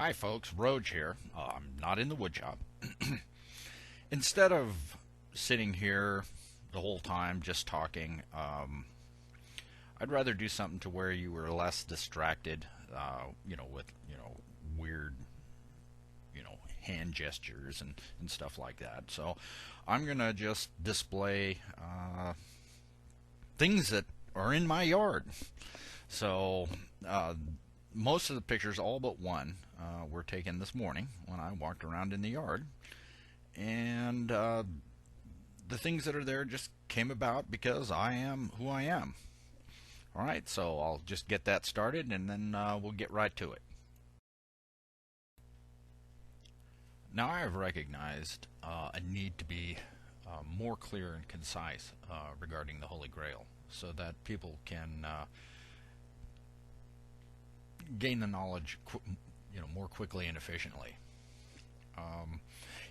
Hi folks, Roge here. I'm not in the wood shop. Instead of sitting here the whole time just talking, I'd rather do something to where you were less distracted, with, weird, hand gestures and stuff like that. So I'm going to just display things that are in my yard. So most of the pictures, all but one, were taken this morning when I walked around in the yard. And the things that are there just came about because I am who I am. Alright, so I'll just get that started and then we'll get right to it. Now I have recognized a need to be more clear and concise regarding the Holy Grail so that people can gain the knowledge more quickly and efficiently.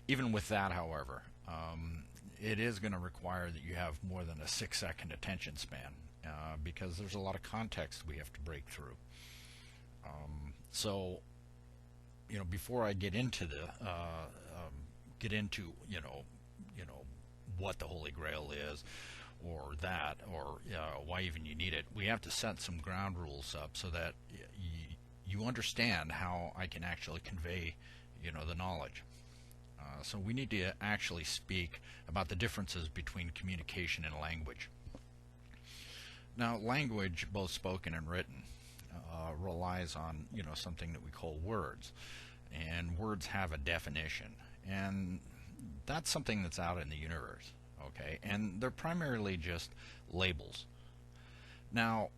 Even with that, however, it is going to require that you have more than a 6-second attention span because there's a lot of context we have to break through. So before I get into what the Holy Grail is, or that, or why even you need it, we have to set some ground rules up so that you understand how I can actually convey, the knowledge. So we need to actually speak about the differences between communication and language. Now, language, both spoken and written, relies on something that we call words, and words have a definition, and that's something that's out in the universe. Okay, and they're primarily just labels. Now,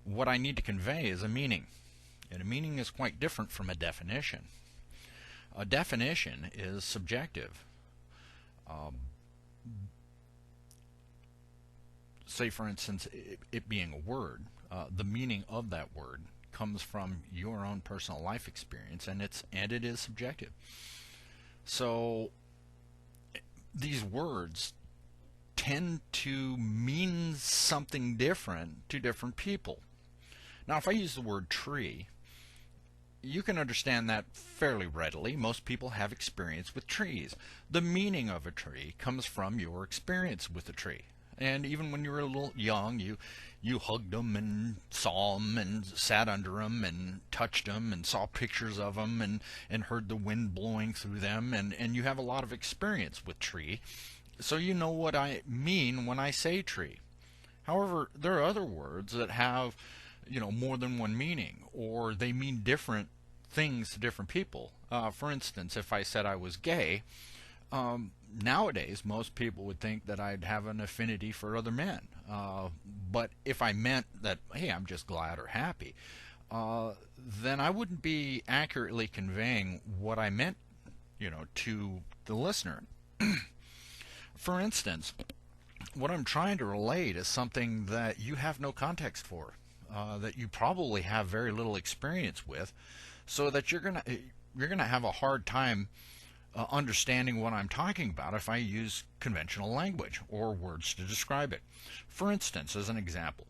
what I need to convey is a meaning, and a meaning is quite different from a definition. A definition is subjective. Say, for instance, it being a word, the meaning of that word comes from your own personal life experience, and it is subjective. So these words tend to mean something different to different people. Now, if I use the word tree, you can understand that fairly readily. Most people have experience with trees. The meaning of a tree comes from your experience with the tree. And even when you were a little young, you hugged them and saw them and sat under them and touched them and saw pictures of them and heard the wind blowing through them. And you have a lot of experience with tree. So you know what I mean when I say tree. However, there are other words that have more than one meaning, or they mean different things to different people. For instance, if I said I was gay, nowadays most people would think that I'd have an affinity for other men. But if I meant that, hey, I'm just glad or happy, then I wouldn't be accurately conveying what I meant, to the listener. For instance, what I'm trying to relate is something that you have no context for. That you probably have very little experience with, so that you're gonna have a hard time understanding what I'm talking about if I use conventional language or words to describe it. For instance, as an example,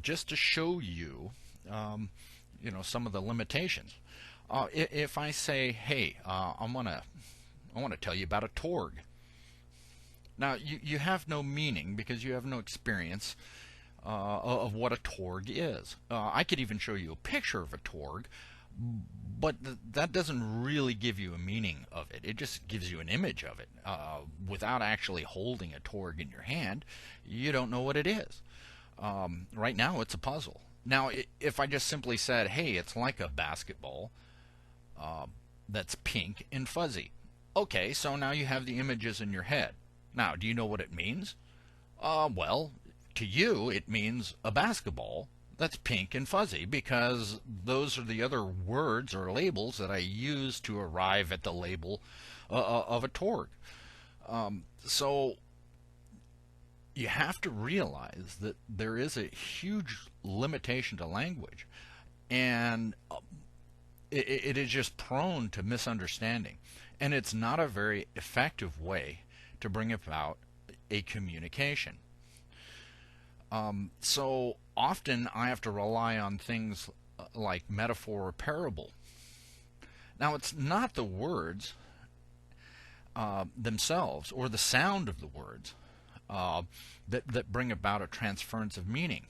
just to show you, some of the limitations. If I say, "Hey, I want to tell you about a torg." Now, you have no meaning because you have no experience of what a torg is. I could even show you a picture of a torg, but that doesn't really give you a meaning of it. It just gives you an image of it. Without actually holding a torg in your hand, you don't know what it is. Right now, it's a puzzle. Now, if I just simply said, hey, it's like a basketball that's pink and fuzzy. Okay, so now you have the images in your head. Now, do you know what it means? Well, to you, it means a basketball that's pink and fuzzy, because those are the other words or labels that I use to arrive at the label of a torg. So you have to realize that there is a huge limitation to language, and it is just prone to misunderstanding, and it's not a very effective way to bring about a communication. So often I have to rely on things like metaphor or parable. Now, it's not the words themselves or the sound of the words that bring about a transference of meaning.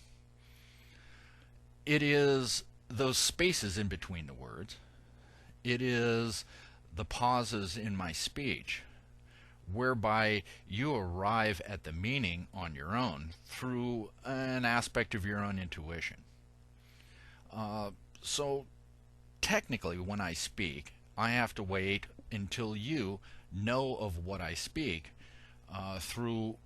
It is those spaces in between the words. It is the pauses in my speech, whereby you arrive at the meaning on your own through an aspect of your own intuition. So technically, when I speak, I have to wait until you know of what I speak through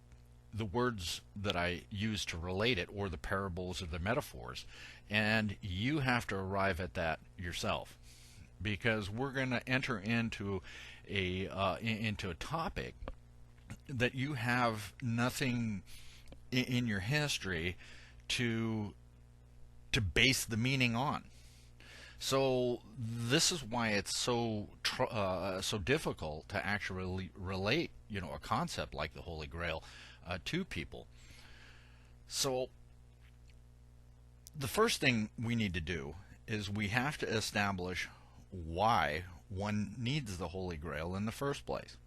the words that I use to relate it, or the parables or the metaphors, and you have to arrive at that yourself, because we're going to enter into a topic that you have nothing in your history to base the meaning on. So this is why it's so difficult to actually relate, a concept like the Holy Grail to people. So the first thing we need to do is we have to establish why one needs the Holy Grail in the first place.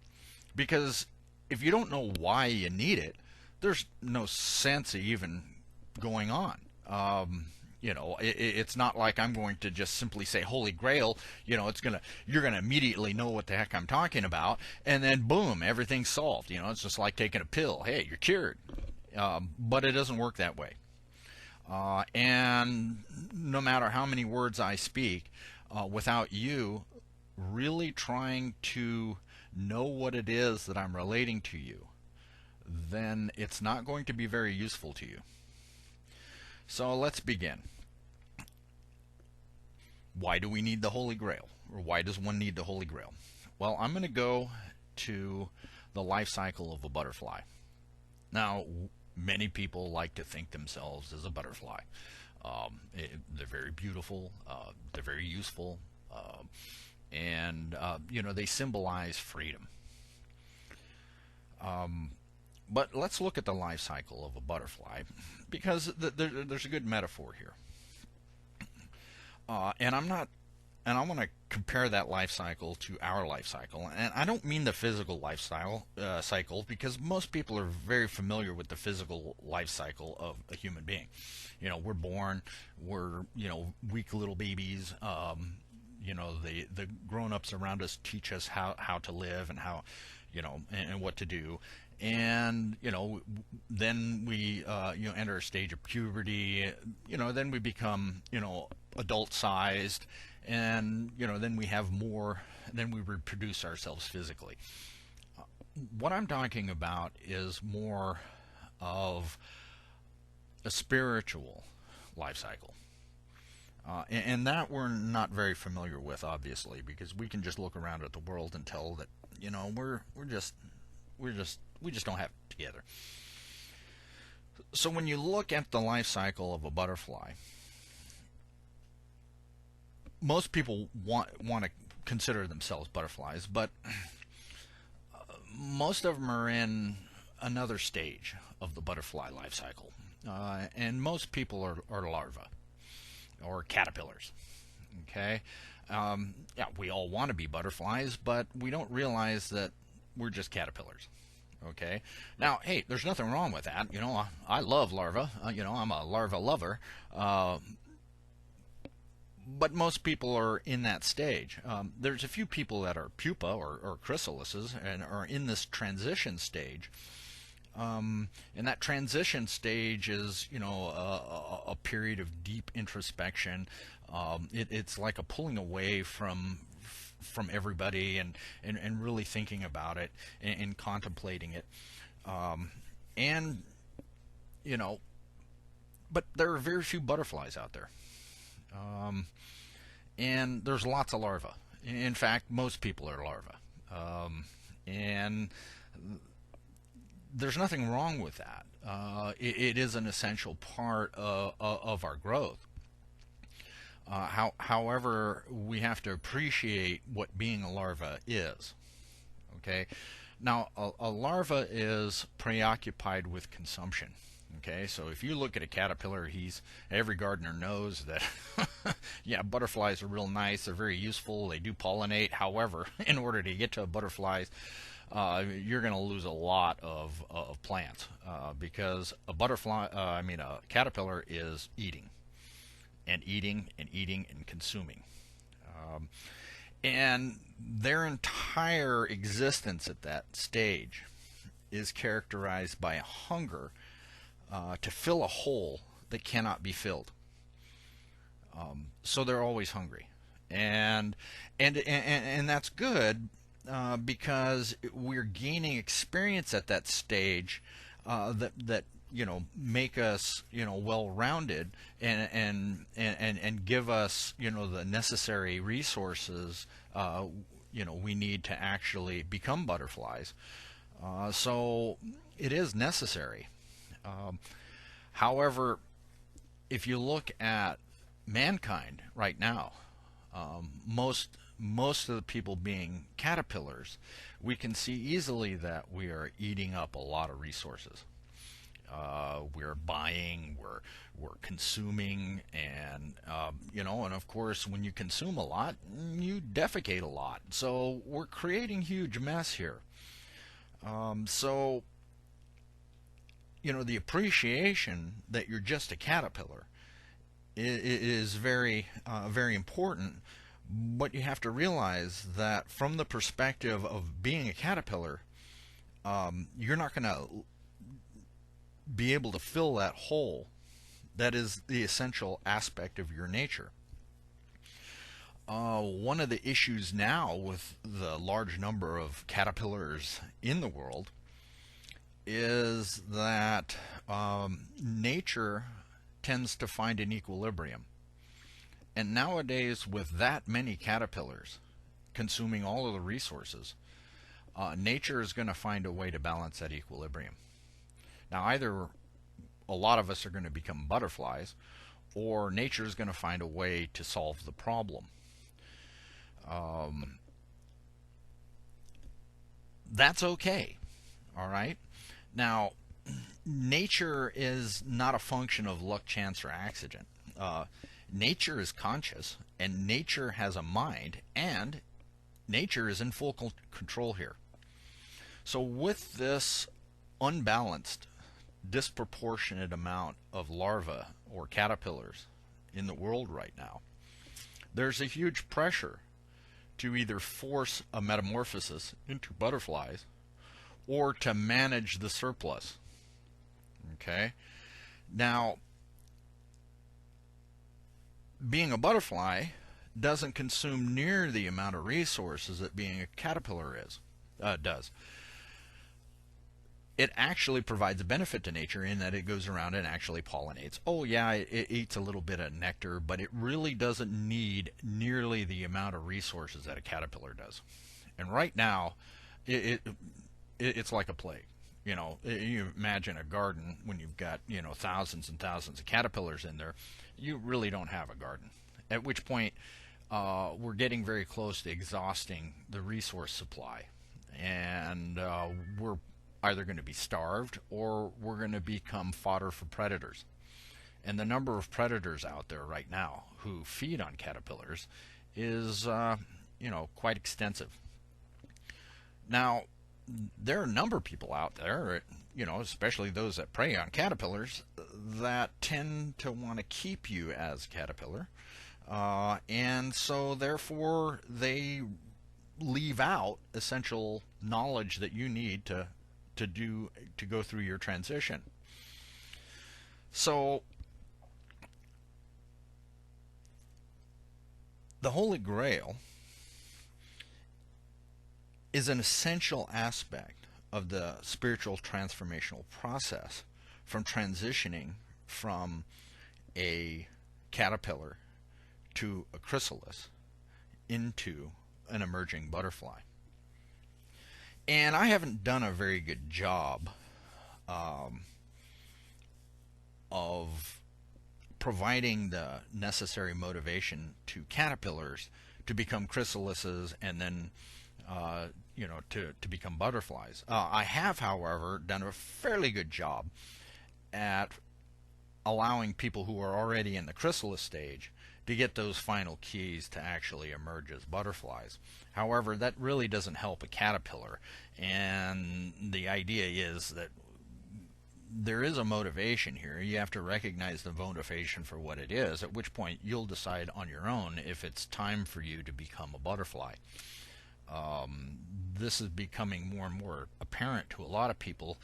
Because if you don't know why you need it, there's no sense even going on. It's not like I'm going to just simply say Holy Grail. You're gonna immediately know what the heck I'm talking about, and then boom, everything's solved. It's just like taking a pill. Hey, you're cured. But it doesn't work that way. And no matter how many words I speak, without you really trying to know what it is that I'm relating to you, then it's not going to be very useful to you. So let's begin. Why do we need the Holy Grail? Or why does one need the Holy Grail? Well, I'm going to go to the life cycle of a butterfly. Now, many people like to think themselves as a butterfly. They're very beautiful, they're very useful, and they symbolize freedom. But let's look at the life cycle of a butterfly, because there's a good metaphor here. And I want to compare that life cycle to our life cycle. And I don't mean the physical life cycle, because most people are very familiar with the physical life cycle of a human being. We're born, we're, weak little babies. The grown-ups around us teach us how to live and how, and what to do. And then we enter a stage of puberty. Then we become adult-sized, and then we have more. Then we reproduce ourselves physically. What I'm talking about is more of a spiritual life cycle, and that we're not very familiar with, obviously, because we can just look around at the world and tell that we just don't have it together. So when you look at the life cycle of a butterfly, most people want to consider themselves butterflies, but most of them are in another stage of the butterfly life cycle, and most people are larvae or caterpillars. Okay, we all want to be butterflies, but we don't realize that we're just caterpillars. Okay, now, hey, there's nothing wrong with that. I love larvae. I'm a larva lover. But most people are in that stage. There's a few people that are pupa or chrysalises and are in this transition stage. And that transition stage is, a period of deep introspection. It's like a pulling away from everybody and really thinking about it and contemplating it. But there are very few butterflies out there. And there's lots of larvae. In fact, most people are larvae. And there's nothing wrong with that. It is an essential part of our growth. However, we have to appreciate what being a larva is. Okay, now a larva is preoccupied with consumption. Okay, so if you look at a caterpillar, every gardener knows that yeah, butterflies are real nice, they're very useful, they do pollinate. However, in order to get to butterflies, you're going to lose a lot of plants because a caterpillar is eating and eating and eating and consuming. Um, and their entire existence at that stage is characterized by a hunger to fill a hole that cannot be filled. So they're always hungry, and that's good because we're gaining experience at that stage that make us well-rounded and give us the necessary resources we need to actually become butterflies. So it is necessary. However, if you look at mankind right now, most of the people being caterpillars, we can see easily that we are eating up a lot of resources. We're buying, we're consuming, and and of course, when you consume a lot, you defecate a lot. So we're creating huge mess here. So the appreciation that you're just a caterpillar is very very important, but you have to realize that from the perspective of being a caterpillar, you're not going to be able to fill that hole that is the essential aspect of your nature. One of the issues now with the large number of caterpillars in the world is that nature tends to find an equilibrium. And nowadays, with that many caterpillars consuming all of the resources, nature is going to find a way to balance that equilibrium. Now, either a lot of us are going to become butterflies, or nature is going to find a way to solve the problem. That's okay, all right? Now, nature is not a function of luck, chance, or accident. Nature is conscious, and nature has a mind, and nature is in full control here. So with this unbalanced, disproportionate amount of larvae or caterpillars in the world right now, there's a huge pressure to either force a metamorphosis into butterflies or to manage the surplus. Okay? Now, being a butterfly doesn't consume near the amount of resources that being a caterpillar does. It actually provides a benefit to nature in that it goes around and actually pollinates. Oh yeah, it eats a little bit of nectar, but it really doesn't need nearly the amount of resources that a caterpillar does. And right now, it's like a plague. You imagine a garden when you've got thousands and thousands of caterpillars in there. You really don't have a garden. At which point, we're getting very close to exhausting the resource supply, and we're either going to be starved or we're going to become fodder for predators. And the number of predators out there right now who feed on caterpillars is quite extensive. Now, there are a number of people out there, especially those that prey on caterpillars, that tend to want to keep you as a caterpillar, and so therefore they leave out essential knowledge that you need to go through your transition. So the Holy Grail is an essential aspect of the spiritual transformational process from transitioning from a caterpillar to a chrysalis into an emerging butterfly. And I haven't done a very good job of providing the necessary motivation to caterpillars to become chrysalises and then to become butterflies. I have, however, done a fairly good job at allowing people who are already in the chrysalis stage to get those final keys to actually emerge as butterflies. However, that really doesn't help a caterpillar, and the idea is that there is a motivation here. You have to recognize the motivation for what it is, at which point you'll decide on your own if it's time for you to become a butterfly. This is becoming more and more apparent to a lot of people.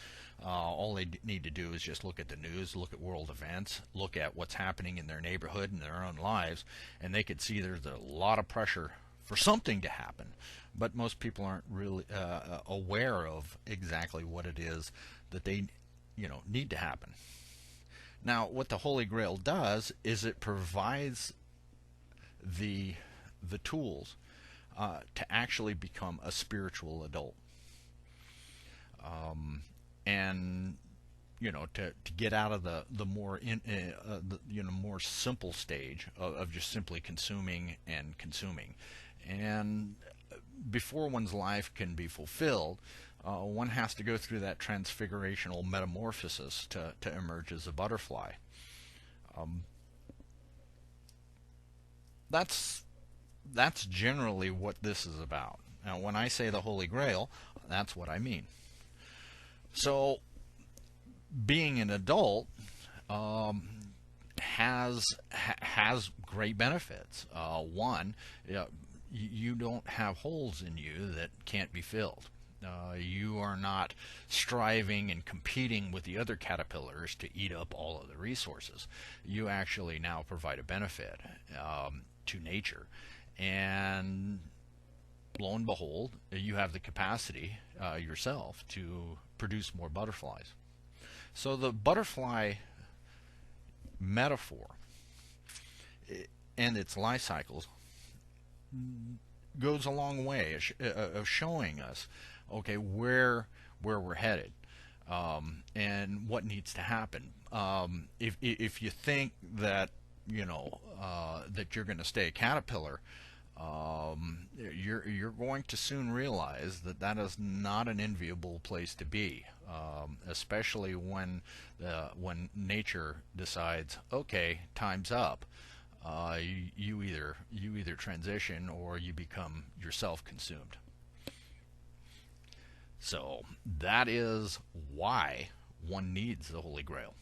All they need to do is just look at the news, look at world events, look at what's happening in their neighborhood and their own lives, and they could see there's a lot of pressure for something to happen. But most people aren't really aware of exactly what it is that they need to happen. Now, what the Holy Grail does is it provides the tools to actually become a spiritual adult, and to get out of the more more simple stage of just simply consuming and consuming. And before one's life can be fulfilled, one has to go through that transfigurational metamorphosis to emerge as a butterfly. That's generally what this is about. Now, when I say the Holy Grail, that's what I mean. So, being an adult has great benefits. One, you don't have holes in you that can't be filled. You are not striving and competing with the other caterpillars to eat up all of the resources. You actually now provide a benefit to nature, and lo and behold, you have the capacity yourself to produce more butterflies. So the butterfly metaphor and its life cycles goes a long way of showing us, okay, where we're headed, and what needs to happen. If you think that that you're going to stay a caterpillar, you're going to soon realize that that is not an enviable place to be, especially when nature decides, okay, time's up. You either transition or you become yourself consumed. So that is why one needs the Holy Grail.